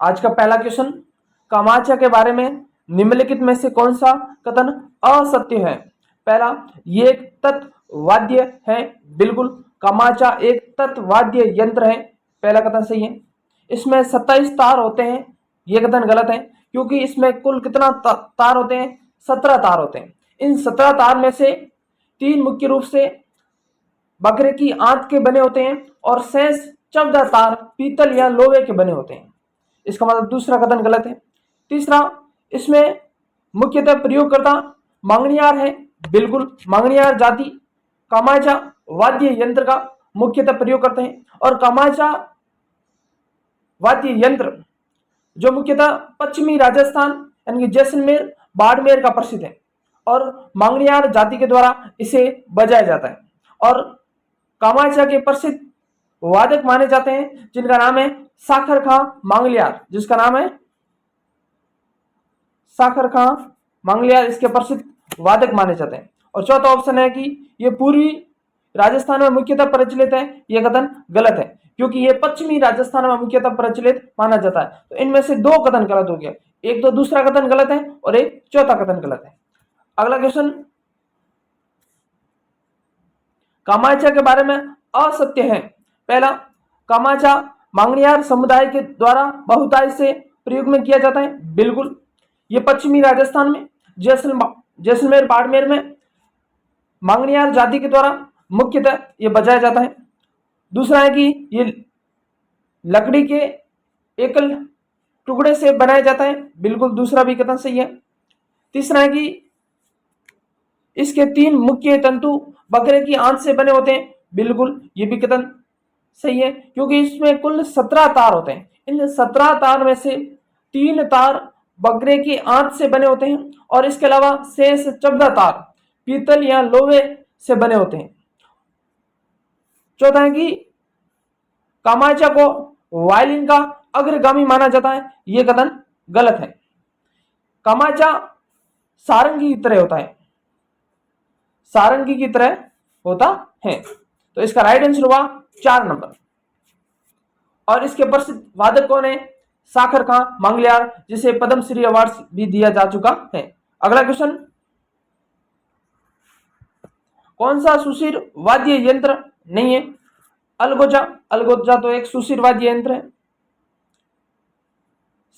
आज का पहला क्वेश्चन, कामाचा के बारे में निम्नलिखित में से कौन सा कथन असत्य है? पहला, ये एक तत्वाद्य है। बिल्कुल, कामाचा एक तत्वाद्य यंत्र है। पहला कथन सही है। इसमें 27 तार होते हैं, ये कथन गलत है, क्योंकि इसमें कुल कितना तार होते हैं? 17 तार होते हैं। इन 17 तार में से 3 मुख्य रूप से बकरे की आंत के बने होते हैं और शेष 14 तार पीतल या लोहे के बने होते हैं। इसका मतलब दूसरा कथन गलत है। तीसरा, इसमें मुख्यतः प्रयोगकर्ता मांगणियार है। बिल्कुल, मांगणियार जाति कामाचा वाद्य यंत्र का मुख्यतः प्रयोग करते हैं और कामाचा वाद्य यंत्र जो मुख्यतः पश्चिमी राजस्थान यानी कि जैसलमेर, बाड़मेर का प्रसिद्ध है और मांगणियार जाति के द्वारा इसे बजाया जाता है। और कामाचा के प्रसिद्ध वादक माने जाते हैं जिनका नाम है साखर खां मांगलियार, जिसका नाम है साखर खां मांगलियार, इसके प्रसिद्ध वादक माने जाते हैं। और चौथा ऑप्शन है कि ये पूर्वी राजस्थान में मुख्यतः प्रचलित है, यह कथन गलत है, क्योंकि ये पश्चिमी राजस्थान में मुख्यतः प्रचलित माना जाता है। तो इनमें से 2 कथन गलत हो गया, एक तो दूसरा कथन गलत है और एक चौथा कथन गलत है। अगला क्वेश्चन, कामाचा के बारे में असत्य है। पहला, कामाचा मांगणियार समुदाय के द्वारा बहुतायत से प्रयोग में किया जाता है। बिल्कुल, ये पश्चिमी राजस्थान में जैसलमेर, बाड़मेर में मांगणियार जाति के द्वारा मुख्यतः ये बजाया जाता है। दूसरा है कि ये लकड़ी के एकल टुकड़े से बनाया जाता है। बिल्कुल, दूसरा भी कथन सही है। तीसरा है कि इसके 3 मुख्य तंतु बकरे की आंत से बने होते हैं। बिल्कुल, ये भी कथन सही है, क्योंकि इसमें कुल 17 तार होते हैं। इन 17 तार में से 3 तार बकरे की आंत से बने होते हैं और इसके अलावा शेष 14 तार पीतल या लोहे से बने होते हैं। चौथा है कि कामाचा को वायलिन का अग्रगामी माना जाता है, यह कथन गलत है। कामाचा सारंगी की तरह होता है, सारंगी की तरह होता है। तो इसका राइट आंसर हुआ 4 नंबर। और इसके प्रसिद्ध वादक कौन है? साखर खां मांगलियार, जिसे पद्मश्री अवार्ड भी दिया जा चुका है। अगला क्वेश्चन, कौन सा सुशिर वाद्य यंत्र नहीं है? अलगोजा, अलगोजा तो एक सुशिर वाद्य यंत्र है।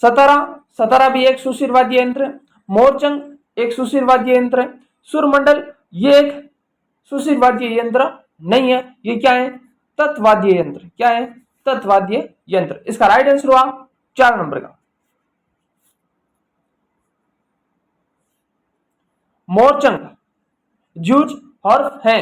सतारा, सतारा भी एक सुशिर वाद्य यंत्र है। मोरचंग एक सुशिर वाद्य यंत्र है। सुरमंडल ये एक सुशिर वाद्य यंत्र नहीं है, ये क्या है? तत्वाद्य यंत्र। क्या है? तत्वाद्य यंत्र। इसका राइट आंसर हुआ 4 नंबर का। मोरचंग जूज हर्फ है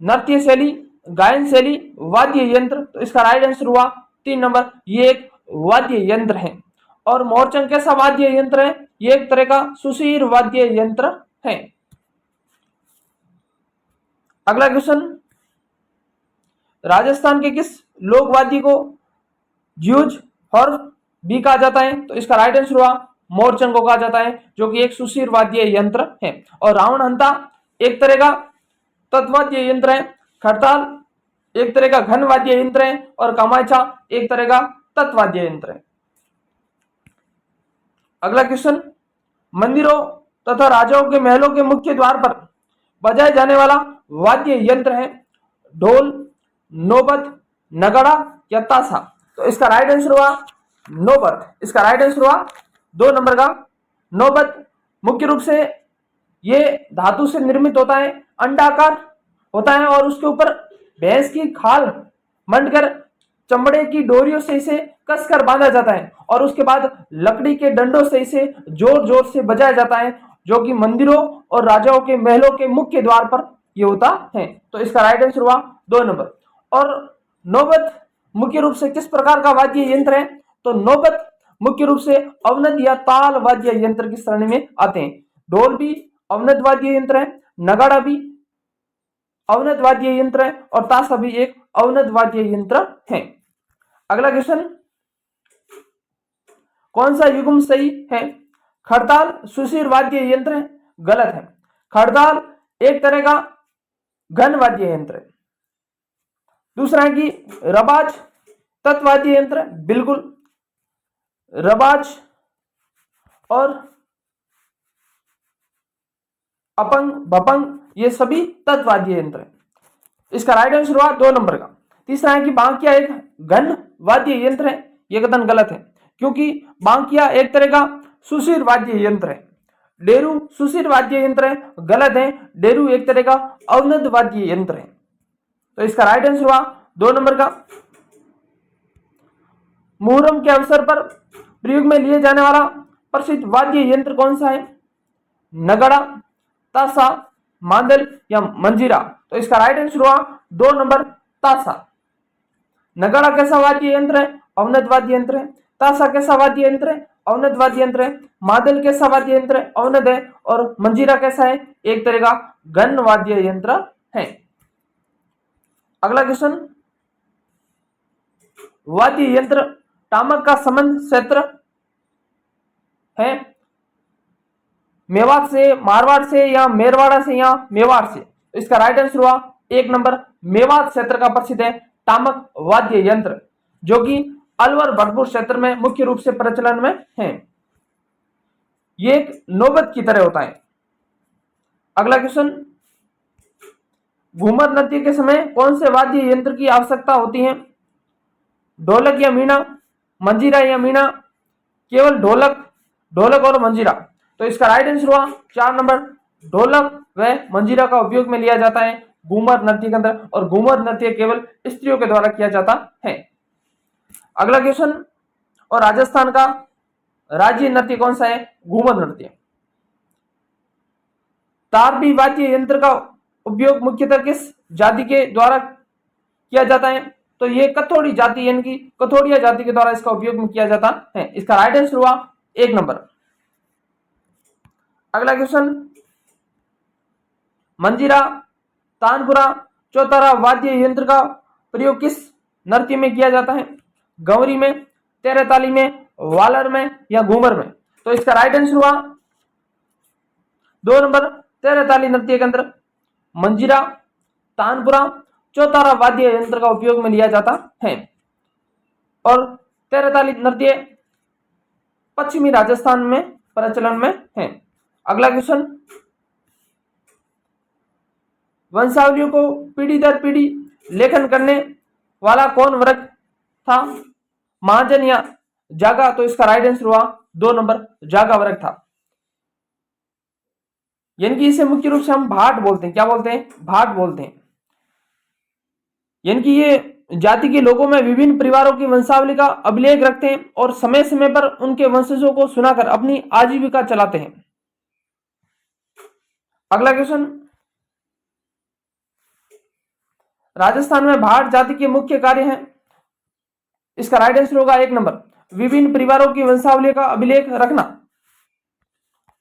नृत्य शैली, गायन शैली, वाद्य यंत्र। तो इसका राइट आंसर हुआ 3 नंबर, ये एक वाद्य यंत्र है। और मोरचंग कैसा वाद्य यंत्र है? ये एक तरह का सुशीर वाद्य यंत्र है। अगला क्वेश्चन, राजस्थान के किस लोक वाद्य को ज्यूज हर्फ भी कहा जाता है? तो इसका राइट आंसर हुआ मोरचंग को कहा जाता है, जो कि एक सुशीर वाद्य यंत्र है। और रावण हंता एक तरह का तत्वाद्य यंत्र है। खड़ताल एक तरह का घन वाद्य यंत्र है और कामाचा एक तरह का तत्वाद्य यंत्र है। अगला क्वेश्चन, मंदिरों तथा राजाओं के महलों के मुख्य द्वार पर बजाए जाने वाला वाद्य यंत्र है ढोल, नौबत, नगाड़ा या ताशा। तो इसका राइट आंसर हुआ नौबत। इसका राइट आंसर हुआ 2 नंबर का नौबत। मुख्य रूप से ये धातु से निर्मित होता है, अंडाकार होता है और उसके ऊपर भैंस की खाल मंडकर चमड़े की डोरियों से इसे कसकर बांधा जाता है और उसके बाद लकड़ी के डंडों से इसे जोर जोर से बजाया जाता है, जो कि मंदिरों और राजाओं के महलों के मुख्य द्वार पर ये होता है। तो इसका राइट आंसर हुआ 2 नंबर। और नौबत मुख्य रूप से किस प्रकार का वाद्य यंत्र है? तो नौबत मुख्य रूप से अवनद या ताल वाद्य यंत्र की श्रेणी में आते हैं। ढोल भी अवनद वाद्य यंत्र है, नगाड़ा भी अवनद वाद्य यंत्र है और ताशा भी एक अवनद वाद्य यंत्र है। अगला क्वेश्चन, कौन सा युग्म सही है? खड़ताल सुशीर वाद्य यंत्र है, गलत है। खड़ताल एक तरह का घन वाद्य यंत्र है। दूसरा है कि रबाज तत्वाद्य यंत्र है, बिल्कुल। रबाज और अपंग भपंग ये सभी तत्वाद्य यंत्र है। इसका राइट आंसर हुआ 2 नंबर का। तीसरा है कि बांकिया एक घन वाद्य यंत्र है। यह कथन गलत है, क्योंकि बांकिया एक तरह का सुशिर वाद्य यंत्र है। डेरू सुशिर वाद्य यंत्र है, गलत है। डेरू एक तरह का अवनद वाद्य यंत्र है। तो इसका राइट आंसर हुआ 2 नंबर का। मुहर्रम के अवसर पर प्रयोग में लिए जाने वाला प्रसिद्ध वाद्य यंत्र कौन सा है? नगाड़ा, ताशा, मांदल या मंजीरा। तो इसका राइट आंसर हुआ 2 नंबर ताशा। नगाड़ा कैसा वाद्य यंत्र है? अवनद वाद्य यंत्र है। ताशा कैसा वाद्य यंत्र है? अवनद वाद्य यंत्र है। मादल कैसा वाद्य यंत्र है? अवनद है। और मंजीरा कैसा है? एक तरह का घन वाद्य यंत्र है। अगला क्वेश्चन, वाद्य यंत्र टामक का संबंध क्षेत्र है मेवात से, मारवाड़ से या मेरवाड़ा से या मेवाड़ से। इसका राइट आंसर हुआ 1 नंबर मेवात क्षेत्र का प्रसिद्ध है टामक वाद्य यंत्र, जो कि अलवर भरतपुर क्षेत्र में मुख्य रूप से प्रचलन में है। ये एक नौबत की तरह होता है। अगला क्वेश्चन, घूमर नृत्य के समय कौन से वाद्य यंत्र की आवश्यकता होती है? ढोलक या मीणा, मंजीरा या मीणा, केवल ढोलक, ढोलक और मंजीरा। तो इसका राइट आंसर हुआ 4 नंबर ढोलक व मंजीरा का उपयोग में लिया जाता है घूमर नृत्य के अंदर, और घूमर नृत्य केवल स्त्रियों के द्वारा किया जाता है। अगला क्वेश्चन, और राजस्थान का राज्य नृत्य कौन सा है? घूमर नृत्य। तारपी वाद्य यंत्र का उपयोग मुख्यतः किस जाति के द्वारा किया जाता है? तो ये कथोड़ी जाति यानी कि कथोड़िया जाति के द्वारा इसका उपयोग किया जाता है। इसका राइट आंसर हुआ 1 नंबर। अगला क्वेश्चन, मंजीरा, तानपुरा, चौतारा वाद्य यंत्र का प्रयोग किस नृत्य में किया जाता है? गौरी में, तेरताली में, वालर में या घूमर में। तो इसका राइट आंसर हुआ 2 नंबर तेरताली नृत्य के अंदर मंजीरा, तानपुरा, चौतारा वाद्य यंत्र का उपयोग में लिया जाता है। और तेरताली नृत्य पश्चिमी राजस्थान में प्रचलन में है। अगला क्वेश्चन, वंशावलियों को पीढ़ी दर पीढ़ी लेखन करने वाला कौन वर्ग था? महाजन या जागा। तो इसका राइट आंसर हुआ 2 नंबर जागा वर्ग था। यानी कि इसे मुख्य रूप से हम भाट बोलते हैं। क्या बोलते हैं? भाट बोलते हैं। यानी कि ये जाति के लोगों में विभिन्न परिवारों की वंशावली का अभिलेख रखते हैं और समय समय पर उनके वंशजों को सुनाकर अपनी आजीविका चलाते हैं। अगला क्वेश्चन, राजस्थान में भाट जाति के मुख्य कार्य हैं। इसका राइट आंसर होगा 1 नंबर विभिन्न परिवारों की वंशावली का अभिलेख रखना।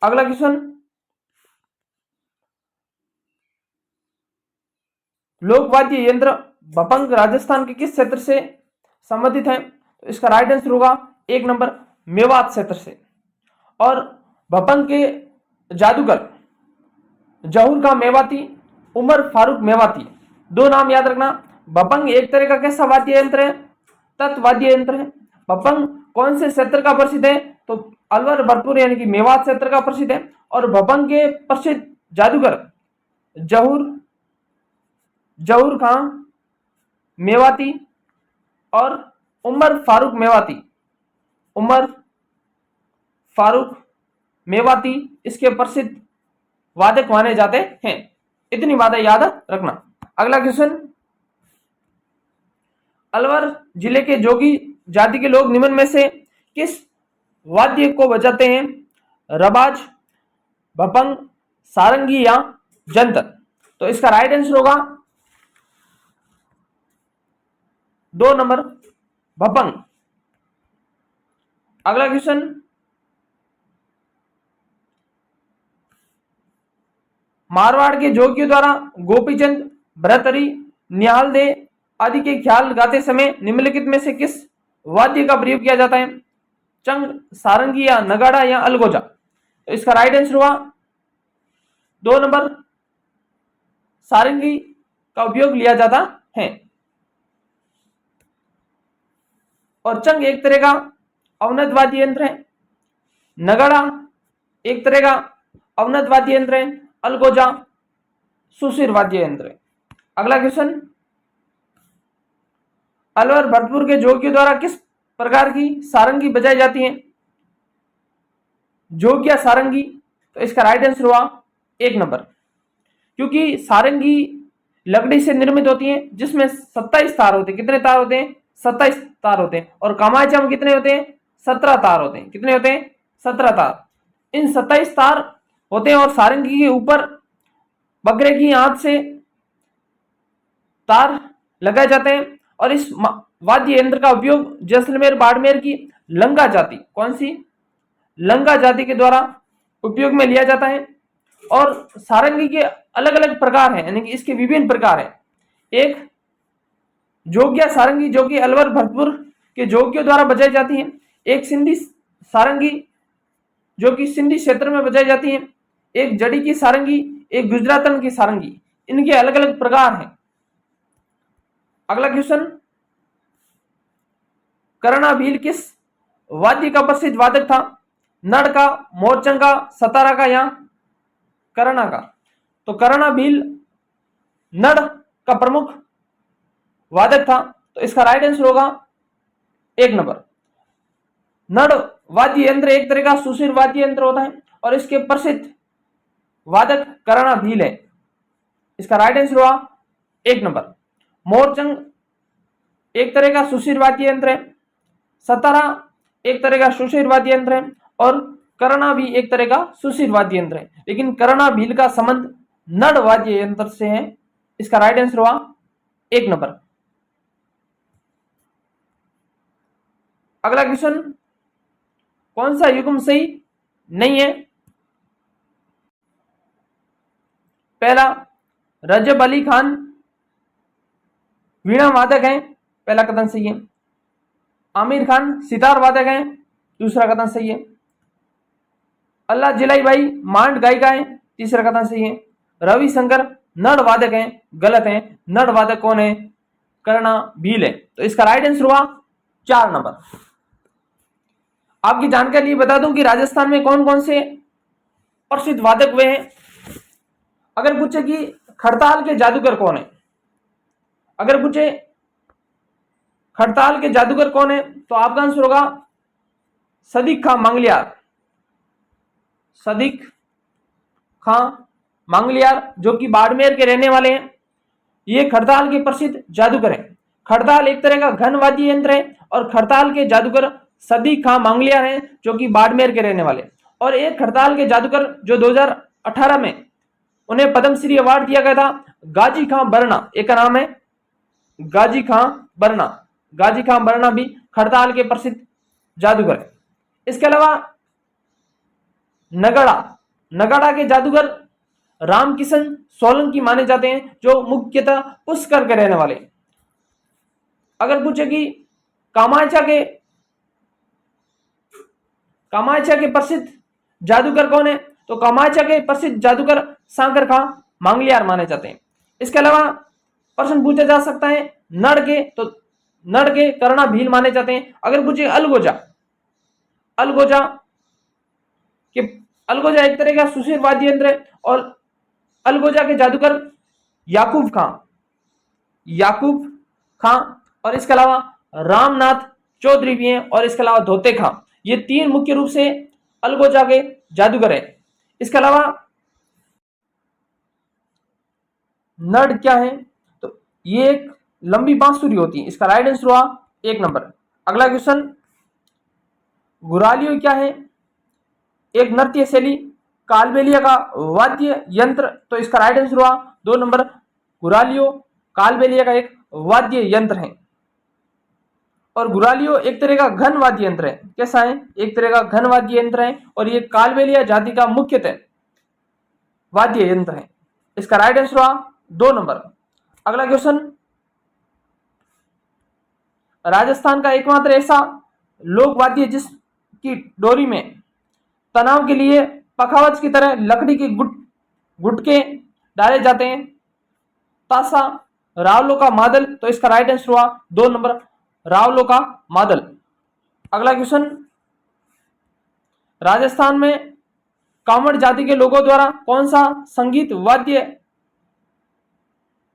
अगला क्वेश्चन, लोकवाद्य यंत्र भपंग राजस्थान के किस क्षेत्र से संबंधित है? तो इसका राइट आंसर होगा 1 नंबर मेवात क्षेत्र से। और भपंग के जादूगर जहूर का मेवाती, उमर फारूक मेवाती, 2 नाम याद रखना। भपंग एक तरह का कैसा वाद्य यंत्र है? तत्वाद्य यंत्र है। भपंग कौन से क्षेत्र का प्रसिद्ध है? तो अलवर भरतपुर यानी कि मेवात क्षेत्र का प्रसिद्ध है। और भपंग के प्रसिद्ध जादूगर जहूर खां मेवाती और उमर फारूक मेवाती इसके प्रसिद्ध वादक माने जाते हैं। इतनी बातें याद रखना। अगला क्वेश्चन, अलवर जिले के जोगी जाति के लोग निम्न में से किस वाद्य को बजाते हैं? रबाज, भपंग, सारंगी या जंतर। तो इसका राइट आंसर होगा 2 नंबर भपंग। अगला क्वेश्चन, मारवाड़ के जोगियों द्वारा गोपीचंद, भरतरी, निहाल दे आदि के ख्याल गाते समय निम्नलिखित में से किस वाद्य का प्रयोग किया जाता है? चंग, सारंगी या नगाड़ा या अलगोजा। तो इसका राइट आंसर हुआ 2 नंबर सारंगी का उपयोग लिया जाता है। और चंग एक तरह का अवनत वाद्य यंत्र है। नगाड़ा एक तरह का अवनत वाद्य यंत्र है। अलगोजा सुशिर वाद्य यंत्र है। अगला क्वेश्चन, अलवर भरतपुर के जोगियों द्वारा किस प्रकार की सारंगी बजाई जाती है? जोग या सारंगी, तो इसका राइट आंसर हुआ 1 नंबर, क्योंकि सारंगी लकड़ी से निर्मित होती है जिसमें 27 तार होते हैं। कितने तार होते हैं? 27 तार होते हैं। और कामाचा में कितने होते हैं? 17 तार होते हैं। कितने होते हैं? 17 तार। इन 27 तार होते हैं और सारंगी के ऊपर बकरे की आंत से तार लगाए जाते हैं। और इस वाद्य यंत्र का उपयोग जैसलमेर बाड़मेर की लंगा जाति, कौन सी? लंगा जाति के द्वारा उपयोग में लिया जाता है। और सारंगी के अलग अलग प्रकार हैं, यानी कि इसके विभिन्न प्रकार हैं। एक जोगिया सारंगी जो कि अलवर भरतपुर के जोगियों द्वारा बजाई जाती है। एक सिंधी सारंगी जो कि सिंधी क्षेत्र में बजाई जाती है। एक जड़ी की सारंगी, एक गुजरातन की सारंगी। इनके अलग अलग प्रकार हैं। अगला क्वेश्चन, कर्णा भील किस वाद्य का प्रसिद्ध वादक था? नड़ का, मोरचंग का, सतारा का या कर्णा का? तो कर्णा भील नड़ का प्रमुख वादक था, तो इसका राइट आंसर होगा 1 नंबर। नड़ वाद्य यंत्र एक तरह का सुशिर वाद्य यंत्र होता है और इसके प्रसिद्ध वादक कर्णा भील है। इसका राइट आंसर हुआ 1 नंबर। मोरचंग एक तरह का सुशिर वाद्य यंत्र है। सतारा एक तरह का सुशिर वाद्य यंत्र है और कर्णा भी एक तरह का सुशिर वाद्य यंत्र है, लेकिन कर्णा भील का संबंध नड़ वाद्य यंत्र से है। इसका राइट आंसर हुआ 1 नंबर। अगला क्वेश्चन, कौन सा युग्म सही नहीं है? पहला, रजब अली खान वीणा वादक हैं, पहला कथन सही है। आमिर खान सितार वादक हैं, दूसरा कथन सही है। अल्लाह जिलाई भाई मांड गायिका हैं, तीसरा कथन सही है। रविशंकर नड़ वादक हैं, गलत है। नड़ वादक कौन है? कर्णा भील है। तो इसका राइट आंसर हुआ 4 नंबर। आपकी जानकारी लिए बता दूं कि राजस्थान में कौन कौन से प्रसिद्ध वादक हुए हैं। अगर पूछे कि खड़ताल के जादूगर कौन है, अगर पूछे खड़ताल के जादूगर कौन है, तो आपका आंसर होगा सदीक खां मंगलियार। सदीक खां मंगलियार जो कि बाड़मेर के रहने वाले हैं। ये खड़ताल के प्रसिद्ध जादूगर हैं। खड़ताल एक तरह का घन वाद्य यंत्र है और खड़ताल के जादूगर सदीक खां मंगलियार हैं जो कि बाड़मेर के रहने वाले। और एक खड़ताल के जादूगर जो 2018 में उन्हें पद्मश्री अवार्ड दिया गया था, गाजी खां बरना, एक नाम है गाजी खां बरना। गाजी खां बरना भी खड़ताल के प्रसिद्ध जादूगर है। इसके अलावा नगाड़ा के जादूगर रामकिशन सोलंकी माने जाते हैं जो मुख्यतः पुष्कर के रहने वाले। अगर पूछे कि कामाख्या के प्रसिद्ध जादूगर कौन है, तो कामाख्या के प्रसिद्ध जादूगर शंकर खां मंगलियार माने जाते हैं। इसके अलावा प्रश्न पूछा जा सकता है नड़ के, तो नड़ के कर्णा भील माने जाते हैं। अगर पूछे अलगोजा एक तरह का सुशिर वाद्य यंत्र है और अलगोजा के जादूगर याकूब खां और इसके अलावा रामनाथ चौधरी भी हैं और इसके अलावा धोते खां। ये 3 मुख्य रूप से अलगोजा के जादूगर हैं। इसके अलावा नड़ क्या है, तो ये एक लंबी बांसुरी होती है। इसका राइट आंसर हुआ 1 नंबर। अगला क्वेश्चन, गुरालियो क्या है? एक नृत्य शैली, कालबेलिया का वाद्य यंत्र, तो इसका राइट आंसर हुआ 2 नंबर। गुरालियो कालबेलिया का एक वाद्य यंत्र है और गुरालियो एक तरह का घन वाद्य यंत्र है। कैसा है? एक तरह का घन वाद्य यंत्र है और ये कालबेलिया जाति का मुख्यतः वाद्य यंत्र है। इसका राइट आंसर हुआ 2 नंबर। अगला क्वेश्चन, राजस्थान का एकमात्र ऐसा लोक वाद्य जिसकी डोरी में तनाव के लिए पखावज की तरह लकड़ी के गुटके डाले जाते हैं, तासा, रावलों का मादल, तो इसका राइट आंसर हुआ 2 नंबर, रावलों का मादल। अगला क्वेश्चन, राजस्थान में कांवड़ जाति के लोगों द्वारा कौन सा संगीत वाद्य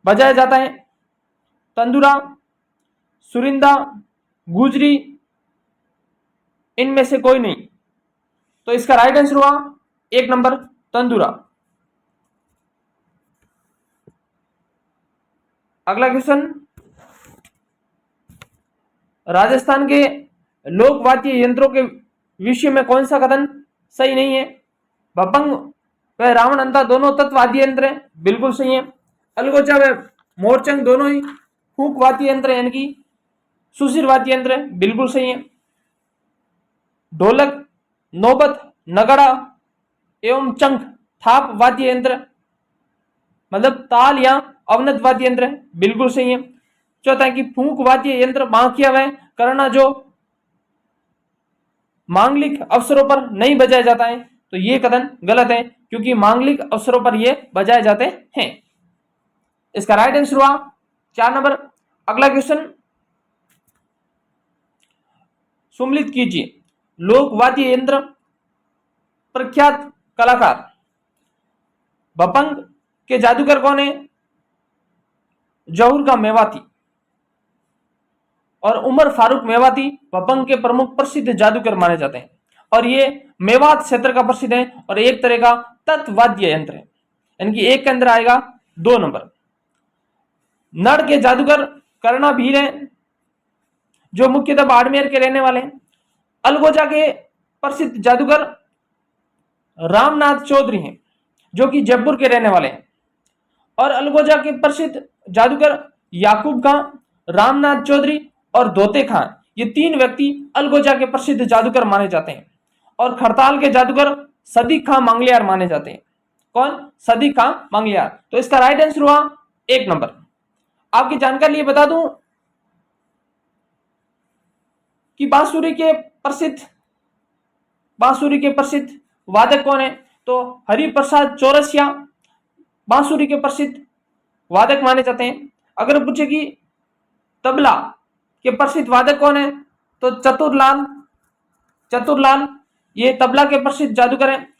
बजाया जाता है? तंदुरा, सुरिंदा, गुजरी, इनमें से कोई नहीं। तो इसका राइट आंसर हुआ 1 नंबर तंदुरा। अगला क्वेश्चन, राजस्थान के लोक वाद्य यंत्रों के विषय में कौन सा कथन सही नहीं है? भपंग व रावण अंता दोनों तत्व वाद्य यंत्र है, बिल्कुल सही है। अलगोजा व मोरचंग दोनों ही फूंक वाद्य यंत्र यानी कि सुशिर वाद्य यंत्र है, बिल्कुल सही है। ढोलक, नौबत, नगाड़ा एवं चंख थाप वाद्य यंत्र मतलब ताल या अवनत वाद्य यंत्र है, बिल्कुल सही है। चौथा है कि फूंक वाद्य यंत्र बांकिया व करना जो मांगलिक अवसरों पर नहीं बजाया जाता है, तो ये कथन गलत है क्योंकि मांगलिक अवसरों पर ये बजाए जाते हैं। इसका राइट आंसर हुआ 4 नंबर। अगला क्वेश्चन, सुम्मिलित कीजिए लोक वाद्य यंत्र प्रख्यात कलाकार। भपंग के जादूगर कौन है? जौहर का मेवाती और उमर फारूक मेवाती भपंग के प्रमुख प्रसिद्ध जादूगर माने जाते हैं और ये मेवात क्षेत्र का प्रसिद्ध है और एक तरह का तत्वाद्य यंत्र है, यानी कि एक के अंदर आएगा 2 नंबर। नड़ के जादूगर कर्णा भीर है जो मुख्यतः बाड़मेर के रहने वाले हैं। अलगोजा के प्रसिद्ध जादूगर रामनाथ चौधरी हैं जो कि जयपुर के रहने वाले हैं और अलगोजा के प्रसिद्ध जादूगर याकूब खां, रामनाथ चौधरी और धोते खां, ये 3 व्यक्ति अलगोजा के प्रसिद्ध जादूगर माने जाते हैं और खड़ताल के जादूगर सदीक खां मंगलियार माने जाते हैं। कौन? सदीक खां मंगलियार। तो इसका राइट आंसर हुआ 1 नंबर। आपकी जानकारी लिए बता दूं कि बांसुरी के प्रसिद्ध वादक कौन है? तो हरिप्रसाद चौरसिया बांसुरी के प्रसिद्ध वादक माने जाते हैं। अगर पूछे कि तबला के प्रसिद्ध वादक कौन है? तो चतुरलाल ये तबला के प्रसिद्ध जादूगर हैं।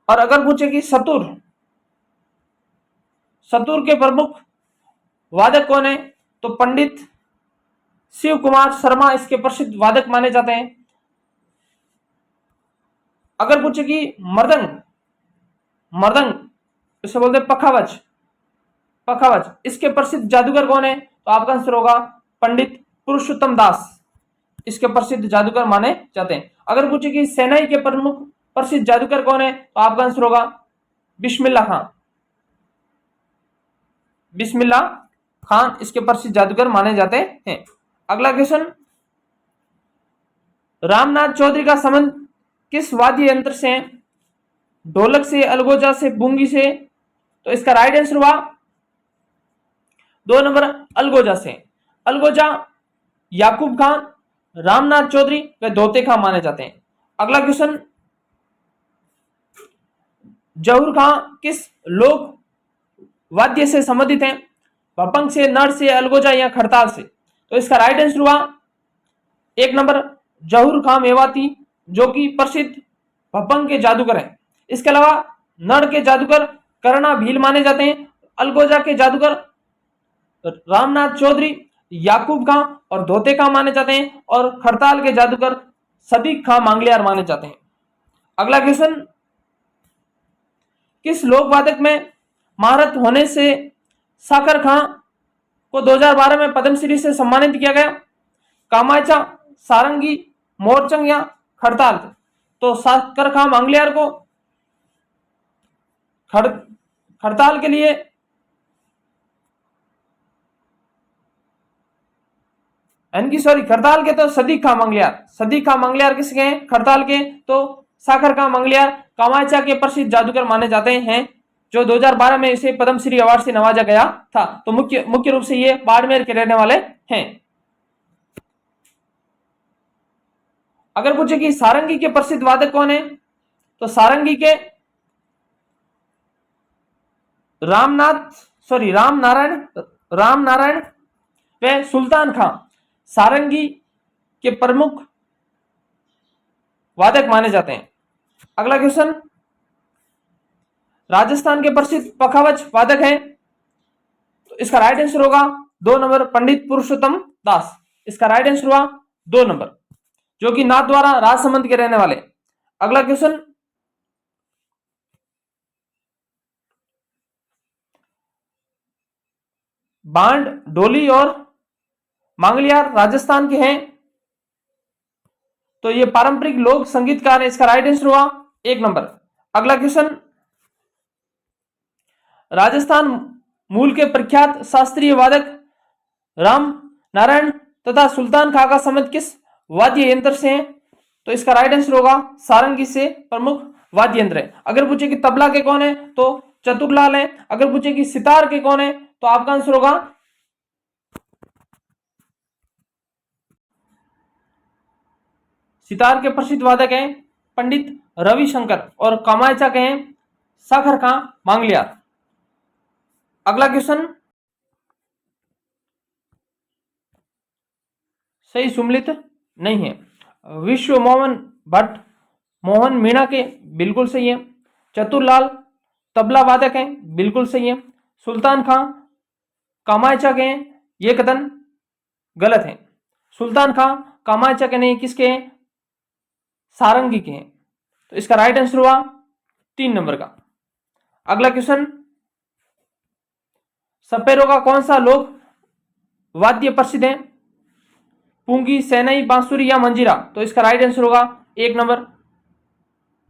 और अगर पूछे कि सतुर के प्रमुख वादक कौन है? तो पंडित शिव कुमार शर्मा इसके प्रसिद्ध वादक माने जाते हैं। अगर पूछे कि मृदंग इसे बोलते हैं पखावज इसके प्रसिद्ध जादूगर कौन है? तो आपका आंसर होगा पंडित पुरुषोत्तम दास इसके प्रसिद्ध जादूगर माने जाते हैं। अगर पूछे कि सेनाई के प्रमुख प्रसिद्ध जादूगर कौन है? तो आपका आंसर होगा बिस्मिल्लाह खान इसके प्रसिद्ध जादूगर माने जाते हैं। अगला क्वेश्चन, रामनाथ चौधरी का संबंध किस वाद्य यंत्र से है? ढोलक से, अलगोजा से, बुंगी से? तो इसका राइट आंसर हुआ 2 नंबर अलगोजा से। अलगोजा याकूब खान, रामनाथ चौधरी व धोते खां माने जाते हैं। अगला क्वेश्चन, जौहर खां किस लोक वाद्य से संबंधित हैं? भपंग से, नड़ से, अलगोजा या खड़ताल से? तो इसका राइट आंसर हुआ 1 नंबर जौहर खां मेवाती जो कि प्रसिद्ध भपंग के जादूगर हैं। इसके अलावा नड़ के जादूगर कर्णा भील माने जाते हैं। अलगोजा के जादूगर रामनाथ चौधरी, याकूब खां और धोते खां माने जाते हैं और खड़ताल के जादूगर सदीक खां मंगलियार माने जाते हैं। अगला क्वेश्चन, किस लोक वादक में महारत होने से साकर खां को 2012 में पद्मश्री से सम्मानित किया गया? कामाचा, सारंगी, मोरचंग या खड़ताल? तो साकर खां मंगलियार को खड़ताल के लिए खड़ताल के तो सदीक खां मंगलियार किसके हैं? खड़ताल के। तो साकर खां मंगलियार कामाचा के प्रसिद्ध जादूगर माने जाते हैं जो 2012 में इसे पद्मश्री अवार्ड से नवाजा गया था। तो मुख्य रूप से ये बाड़मेर के रहने वाले हैं। अगर पूछे कि सारंगी के प्रसिद्ध वादक कौन है? तो सारंगी के राम नारायण व सुल्तान खां सारंगी के प्रमुख वादक माने जाते हैं। अगला क्वेश्चन, राजस्थान के प्रसिद्ध पखावज वादक हैं, तो इसका राइट आंसर होगा 2 नंबर पंडित पुरुषोत्तम दास। इसका राइट आंसर हुआ 2 नंबर, जो कि नाथद्वारा राजसमंद के रहने वाले। अगला क्वेश्चन, बांड, ढोली और मांगलियार राजस्थान के हैं, तो ये पारंपरिक लोक संगीतकार है। इसका राइट आंसर हुआ 1 नंबर। अगला क्वेश्चन, राजस्थान मूल के प्रख्यात शास्त्रीय वादक राम नारायण तथा सुल्तान खां का संबंध किस वाद्य यंत्र से है? तो इसका राइट आंसर होगा सारंगी से प्रमुख वाद्य यंत्र है। अगर पूछे कि तबला के कौन है तो चतुरलाल है। अगर पूछे कि सितार के कौन है तो आपका आंसर होगा सितार के प्रसिद्ध वादक हैं पंडित रविशंकर और कामायचा के हैं साखर खां मांगलियार। अगला क्वेश्चन, सही सुमलित नहीं है। विश्व मोहन भट्ट मोहन मीणा के, बिल्कुल सही है। चतुरलाल तबला वादक हैं, बिल्कुल सही है। सुल्तान खां कामायचा के हैं, ये कथन गलत है। सुल्तान खां कामायचा के नहीं, किसके हैं? सारंगी के हैं। तो इसका राइट आंसर हुआ 3 नंबर का। अगला क्वेश्चन, सपेरों का कौन सा लोक वाद्य प्रसिद्ध है? पुंगी, सैनई, बांसुरी या मंजीरा? तो इसका राइट आंसर होगा 1 नंबर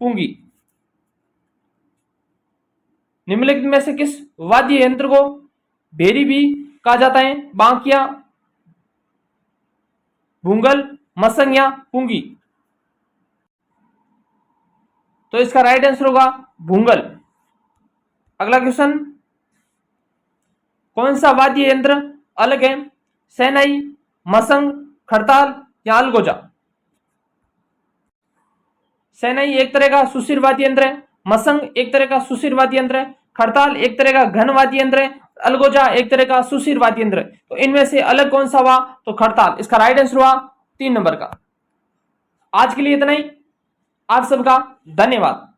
पुंगी। निम्नलिखित में से किस वाद्य यंत्र को भेरी भी कहा जाता है? बांकिया, भूंगल, मसंग या पुंगी? तो इसका राइट आंसर होगा भूंगल। अगला क्वेश्चन, कौन सा वाद्य यंत्र अलग है? सैनई, मसंग, खड़ताल या अलगोजा? सैनई एक तरह का सुशिर वाद्य यंत्र है, मसंग एक तरह का सुशिर वाद्य यंत्र है, खड़ताल एक तरह का घन वाद्य यंत्र है, अलगोजा एक तरह का सुशिर वाद्य यंत्र है। तो इनमें से अलग कौन सा हुआ? तो खड़ताल। इसका राइट आंसर हुआ 3 नंबर का। आज के लिए इतना ही। आप सबका धन्यवाद।